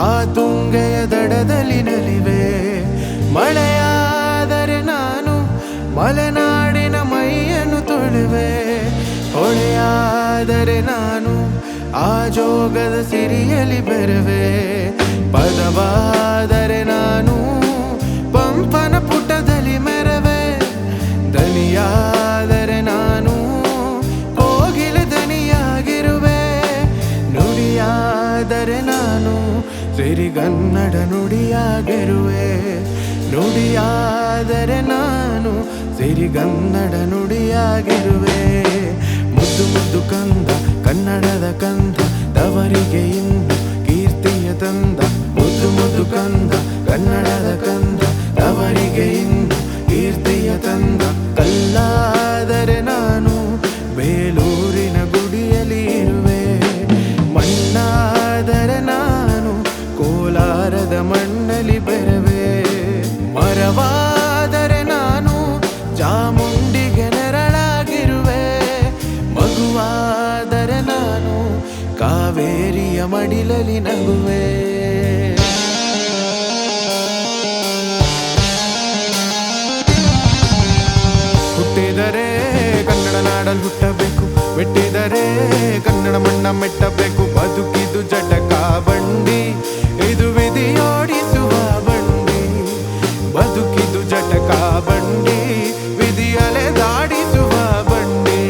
ಆ ತುಂಗೆಯ ದಡದಲ್ಲಿ ನಲಿವೆ. ಮಳೆಯಾದರೆ ನಾನು ಮಲೆನಾಡಿನ ಮೈಯನ್ನು ತೊಳುವೆ. ಹೊಳೆಯಾದರೆ ನಾನು ಆ ಜೋಗದ ಸಿರಿಯಲಿ ಬೆರುವೆ. ಪದವಾದರೆ ನಾನು ಪಂಪನ ಪುಟದಲ್ಲಿ ಮೆರವೆ. ದನಿಯಾದರೆ ನಾನು ಕೋಗಿಲ ದನಿಯಾಗಿರುವೆ. ನುಡಿಯಾದರೆ ನಾನು ಸಿರಿಗನ್ನಡ ನುಡಿಯಾಗಿರುವೆ. ನುಡಿಯಾದರೆ ನಾನು ಸಿರಿಗನ್ನಡ ನುಡಿಯಾಗಿರುವೆ. ಮುದ್ದು ಮುದ್ದು ಕಂದ ಕನ್ನಡದ ಕಂದ ತವರಿಗೆ ಇಂದು ಕೀರ್ತಿಯ ತಂದ. ಮುದ್ದು ಮುದ್ದು ಕಂದ ಕನ್ನಡದ ಕಂದ ತವರಿಗೆ ಇಂದು ಕೀರ್ತಿಯ ತಂದ. ಕಲ್ಲಾದರೆ ನಾನು ಬೇಲೂರಿನ ಗುಡಿಯಲ್ಲಿ ಇರುವೆ. ಮಣ್ಣಾದರೆ ನಾನು ಕೋಲಾರದ ಮಣ್ಣಲ್ಲಿ ಬೆರವೆ. ಮರವಾದರೆ ನಾನು ಚಾಮುಂಡಿಗೆ ನೆರಳಾಗಿರುವೆ. ಮಗುವಾದರೆ ನಾನು ಕಾವೇರಿಯ ಮಡಿಲಲ್ಲಿ ನಗುವೆ. ಹುಟ್ಟಿದರೆ ಕನ್ನಡ ನಾಡಲ್ಲಿ ಹುಟ್ಟಬೇಕು. ಮೆಟ್ಟಿದರೆ ಕನ್ನಡ ಮಣ್ಣ ಮೆಟ್ಟಬೇಕು. ಬದುಕಿದು ಜಟಕ ಬಂಡಿ, ಇದು ವಿಧಿಯೋಡಿಸುವ ಬಂಡಿ. ಬದುಕಿದು ಜಟಕ ಬಂಡಿ, ವಿಧಿಯಲೆ ದಾಡಿಸುವ ಬಂಡಿ.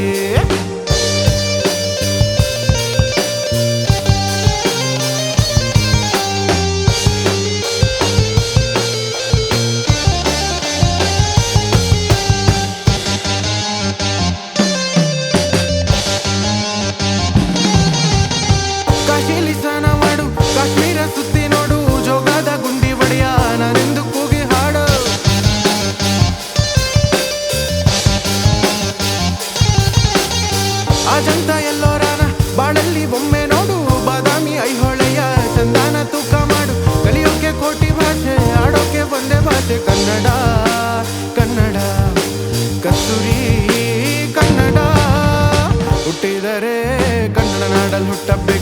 ಕಾಶಿಲಿ ಸ್ನಾನ ಮಾಡು, ಕಾಶ್ಮೀರ ಸುತ್ತಿ ನೋಡು, ಜೋಗದ ಗುಂಡಿ ಒಡೆಯ ನಾನೆಂದು ಕೂಗಿ ಹಾಡು. ಅಜಂತ ಎಲ್ಲೋರಾನ ಬಾಳಲ್ಲಿ ಬೊಮ್ಮೆ ನೋಡು. ಬಾದಾಮಿ ಐಹೊಳೆಯ ಚಂದಾನ ತೂಕ ಮಾಡು. ಕಲಿಯೋಕೆ ಕೋಟಿ ಭಾಷೆ, ಆಡೋಕೆ ಒಂದೇ ಭಾಷೆ. ಕನ್ನಡ ಕನ್ನಡ ಕಸ್ತೂರಿ ಕನ್ನಡ. ಹುಟ್ಟಿದರೆ ಕನ್ನಡ ನಾಡಲ್ಲಿ ಹುಟ್ಟಬೇಕು.